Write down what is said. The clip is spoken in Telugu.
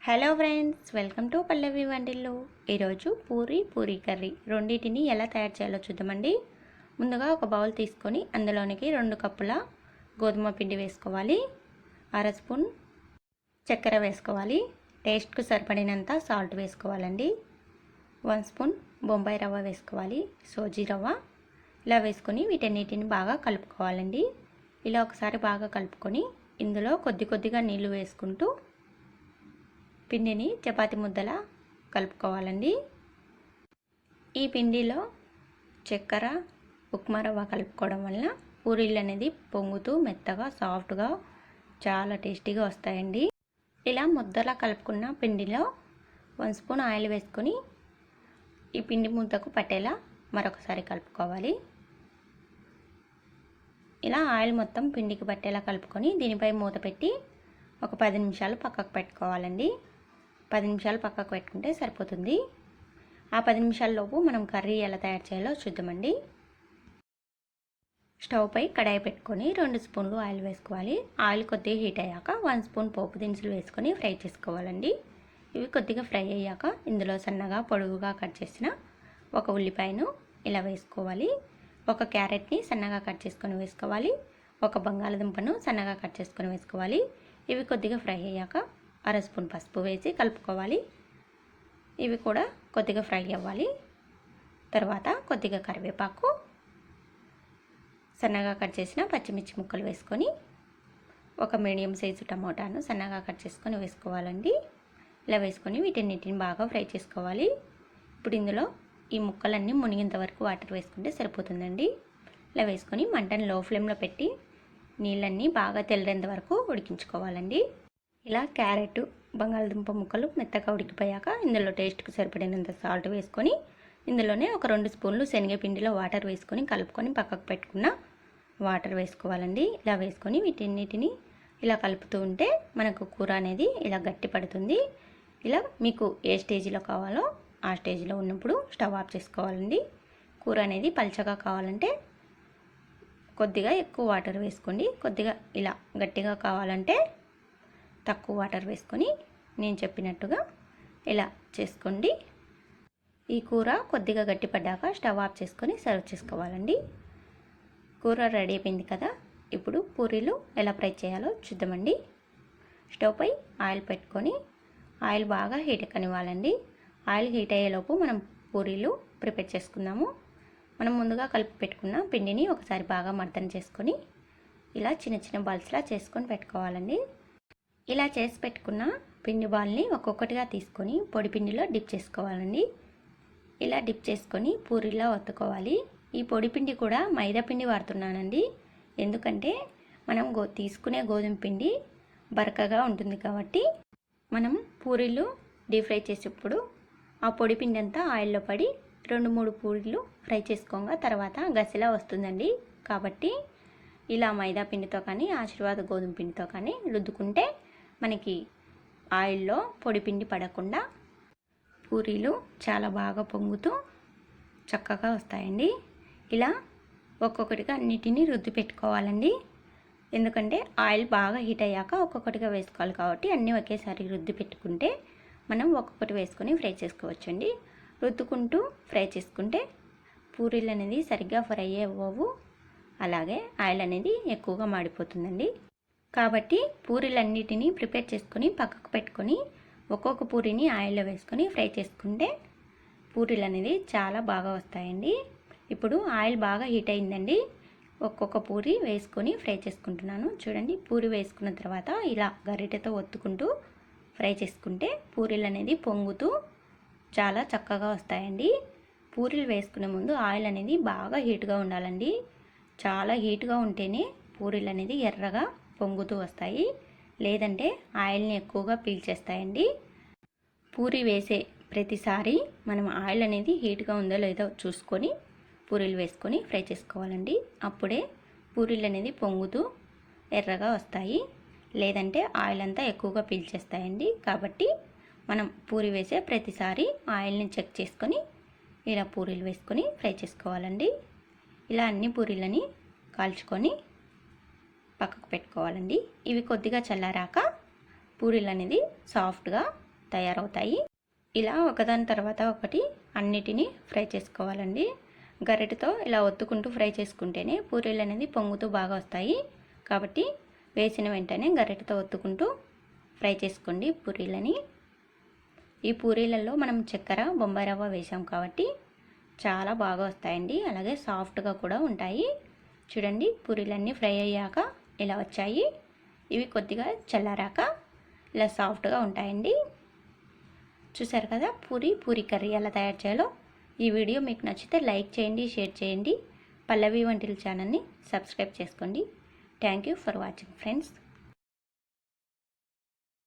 హలో ఫ్రెండ్స్, వెల్కమ్ టు పల్లవి వంటిల్లు. ఈరోజు పూరీ కర్రీ రెండింటిని ఎలా తయారు చేయాలో చూద్దామండి. ముందుగా ఒక బౌల్ తీసుకొని అందులోనికి 2 కప్పుల గోధుమ పిండి వేసుకోవాలి. అర స్పూన్ చక్కెర వేసుకోవాలి. టేస్ట్కు సరిపడినంత సాల్ట్ వేసుకోవాలండి. 1 స్పూన్ బొంబాయి రవ్వ వేసుకోవాలి, సోజీ రవ్వ. ఇలా వేసుకొని వీటన్నిటిని బాగా కలుపుకోవాలండి. ఇలా ఒకసారి బాగా కలుపుకొని ఇందులో కొద్దిగా నీళ్లు వేసుకుంటూ పిండిని చపాతి ముద్దలా కలుపుకోవాలండి. ఈ పిండిలో చక్కెర, ఉప్మా రవ్వ కలుపుకోవడం వల్ల పూరీలు అనేది పొంగుతూ మెత్తగా సాఫ్ట్గా చాలా టేస్టీగా వస్తాయండి. ఇలా ముద్దలా కలుపుకున్న పిండిలో 1 స్పూన్ ఆయిల్ వేసుకొని ఈ పిండి ముద్దకు పట్టేలా మరొకసారి కలుపుకోవాలి. ఇలా ఆయిల్ మొత్తం పిండికి పట్టేలా కలుపుకొని దీనిపై మూత పెట్టి ఒక 10 నిమిషాలు పక్కకు పెట్టుకోవాలండి. 10 నిమిషాలు పక్కకు పెట్టుకుంటే సరిపోతుంది. ఆ 10 నిమిషాల్లోపు మనం కర్రీ ఎలా తయారు చేయాలో చూద్దామండి. స్టవ్ పై కడాయి పెట్టుకొని 2 స్పూన్లు ఆయిల్ వేసుకోవాలి. ఆయిల్ కొద్దిగా హీట్ అయ్యాక 1 స్పూన్ పోపు దినుసులు వేసుకొని ఫ్రై చేసుకోవాలండి. ఇవి కొద్దిగా ఫ్రై అయ్యాక ఇందులో సన్నగా పొడవుగా కట్ చేసిన ఒక ఉల్లిపాయను ఇలా వేసుకోవాలి. ఒక క్యారెట్ని సన్నగా కట్ చేసుకొని వేసుకోవాలి. ఒక బంగాళదుంపను సన్నగా కట్ చేసుకొని వేసుకోవాలి. ఇవి కొద్దిగా ఫ్రై అయ్యాక అర స్పూన్ పసుపు వేసి కలుపుకోవాలి. ఇవి కూడా కొద్దిగా ఫ్రై అవ్వాలి. తర్వాత కొద్దిగా కరివేపాకు, సన్నగా కట్ చేసిన పచ్చిమిర్చి ముక్కలు వేసుకొని ఒక మీడియం సైజు టమోటాను సన్నగా కట్ చేసుకొని వేసుకోవాలండి. ఇలా వేసుకొని వీటన్నిటిని బాగా ఫ్రై చేసుకోవాలి. ఇప్పుడు ఇందులో ఈ ముక్కలన్నీ మునిగేంత వరకు వాటర్ వేసుకుంటే సరిపోతుందండి. ఇలా వేసుకొని మంటను లో ఫ్లేమ్లో పెట్టి నీళ్ళన్నీ బాగా తెల్లేంత వరకు ఉడికించుకోవాలండి. ఇలా క్యారెట్, బంగాళదుంప ముక్కలు మెత్తగా ఉడికిపోయాక ఇందులో టేస్ట్కి సరిపడినంత సాల్ట్ వేసుకొని ఇందులోనే ఒక 2 స్పూన్లు శనగపిండిలో వాటర్ వేసుకొని కలుపుకొని పక్కకు పెట్టుకున్న వాటర్ వేసుకోవాలండి. ఇలా వేసుకొని వీటన్నిటిని ఇలా కలుపుతూ ఉంటే మనకు కూర అనేది ఇలా గట్టి పడుతుంది. ఇలా మీకు ఏ స్టేజ్లో కావాలో ఆ స్టేజ్లో ఉన్నప్పుడు స్టవ్ ఆఫ్ చేసుకోవాలండి. కూర అనేది పల్చగా కావాలంటే కొద్దిగా ఎక్కువ వాటర్ వేసుకోండి. కొద్దిగా ఇలా గట్టిగా కావాలంటే తక్కువ వాటర్ వేసుకొని నేను చెప్పినట్టుగా ఇలా చేసుకోండి. ఈ కూర కొద్దిగా గట్టిపడ్డాక స్టవ్ ఆఫ్ చేసుకొని సర్వ్ చేసుకోవాలండి. కూర రెడీ అయిపోయింది కదా. ఇప్పుడు పూరీలు ఎలా ఫ్రై చేయాలో చూద్దామండి. స్టవ్ పై ఆయిల్ పెట్టుకొని ఆయిల్ బాగా హీట్ ఎక్కనివ్వాలండి. ఆయిల్ హీట్ అయ్యేలోపు మనం పూరీలు ప్రిపేర్ చేసుకుందాము. మనం ముందుగా కలిపి పెట్టుకున్న పిండిని ఒకసారి బాగా మర్దన చేసుకొని ఇలా చిన్న బాల్స్లా చేసుకొని పెట్టుకోవాలండి. ఇలా చేసి పెట్టుకున్న పిండి బాల్ని ఒక్కొక్కటిగా తీసుకొని పొడి పిండిలో డిప్ చేసుకోవాలండి. ఇలా డిప్ చేసుకొని పూరీలా ఒత్తుకోవాలి. ఈ పొడి పిండి కూడా మైదా పిండి వాడుతున్నానండి. ఎందుకంటే మనం తీసుకునే గోధుమ పిండి బరకగా ఉంటుంది కాబట్టి మనం పూరీలు డీప్ ఫ్రై చేసేప్పుడు ఆ పొడి పిండి అంతా ఆయిల్లో పడి 2-3 పూరీలు ఫ్రై చేసుకోగా తర్వాత గసిలా వస్తుందండి. కాబట్టి ఇలా మైదా పిండితో కానీ ఆశీర్వాద గోధుమ పిండితో కానీ రుద్దుకుంటే మనకి ఆయిల్లో పొడి పిండి పడకుండా పూరీలు చాలా బాగా పొంగుతూ చక్కగా వస్తాయండి. ఇలా ఒక్కొక్కటిగా అన్నిటినీ రుద్ది పెట్టుకోవాలండి. ఎందుకంటే ఆయిల్ బాగా హీట్ అయ్యాక ఒక్కొక్కటిగా వేసుకోవాలి కాబట్టి అన్నీ ఒకేసారి రుద్ది పెట్టుకుంటే మనం ఒక్కొక్కటి వేసుకొని ఫ్రై చేసుకోవచ్చండి. రుద్దుకుంటూ ఫ్రై చేసుకుంటే పూరీలు అనేది సరిగ్గా ఫ్రై అవ్వవు, అలాగే ఆయిల్ అనేది ఎక్కువగా మాడిపోతుందండి. కాబట్టి పూరీలన్నిటినీ ప్రిపేర్ చేసుకొని పక్కకు పెట్టుకొని ఒక్కొక్క పూరీని ఆయిల్లో వేసుకొని ఫ్రై చేసుకుంటే పూరీలు అనేది చాలా బాగా వస్తాయండి. ఇప్పుడు ఆయిల్ బాగా హీట్ అయిందండి. ఒక్కొక్క పూరి వేసుకొని ఫ్రై చేసుకుంటున్నాను. చూడండి, పూరి వేసుకున్న తర్వాత ఇలా గరిటెతో ఒత్తుకుంటూ ఫ్రై చేసుకుంటే పూరీలు అనేది పొంగుతూ చాలా చక్కగా వస్తాయండి. పూరీలు వేసుకునే ముందు ఆయిల్ అనేది బాగా హీట్గా ఉండాలండి. చాలా హీట్గా ఉంటేనే పూరీలు అనేది ఎర్రగా పొంగుతూ వస్తాయి, లేదంటే ఆయిల్ని ఎక్కువగా పీల్చేస్తాయండి. పూరి వేసే ప్రతిసారి మనం ఆయిల్ అనేది హీట్గా ఉందో లేదో చూసుకొని పూరీలు వేసుకొని ఫ్రై చేసుకోవాలండి. అప్పుడే పూరీలు అనేది పొంగుతూ ఎర్రగా వస్తాయి, లేదంటే ఆయిల్ అంతా ఎక్కువగా పీల్చేస్తాయండి. కాబట్టి మనం పూరి వేసే ప్రతిసారి ఆయిల్ని చెక్ చేసుకొని ఇలా పూరీలు వేసుకొని ఫ్రై చేసుకోవాలండి. ఇలా అన్ని పూరీలని కాల్చుకొని పక్కకు పెట్టుకోవాలండి. ఇవి కొద్దిగా చల్లారాక పూరీలు అనేది సాఫ్ట్గా తయారవుతాయి. ఇలా ఒకదాని తర్వాత ఒకటి అన్నిటినీ ఫ్రై చేసుకోవాలండి. గరిటెతో ఇలా ఒత్తుకుంటూ ఫ్రై చేసుకుంటేనే పూరీలు అనేది పొంగుతూ బాగా వస్తాయి. కాబట్టి వేసిన వెంటనే గరిటెతో ఒత్తుకుంటూ ఫ్రై చేసుకోండి పూరీలని. ఈ పూరీలలో మనం చక్కెర, బొంబాయి రవ్వ వేసాం కాబట్టి చాలా బాగా వస్తాయండి. అలాగే సాఫ్ట్గా కూడా ఉంటాయి. చూడండి, పూరీలన్నీ ఫ్రై అయ్యాక ఇలా వచ్చాయి. ఇవి కొద్దిగా చల్లారాక ఇలా సాఫ్ట్గా ఉంటాయండి. చూసారు కదా పూరీ కర్రీ ఎలా తయారు చేయాలో. ఈ వీడియో మీకు నచ్చితే లైక్ చేయండి, షేర్ చేయండి. పల్లవి వంటిల్లు ఛానల్ని సబ్స్క్రైబ్ చేసుకోండి. Thank you for watching friends.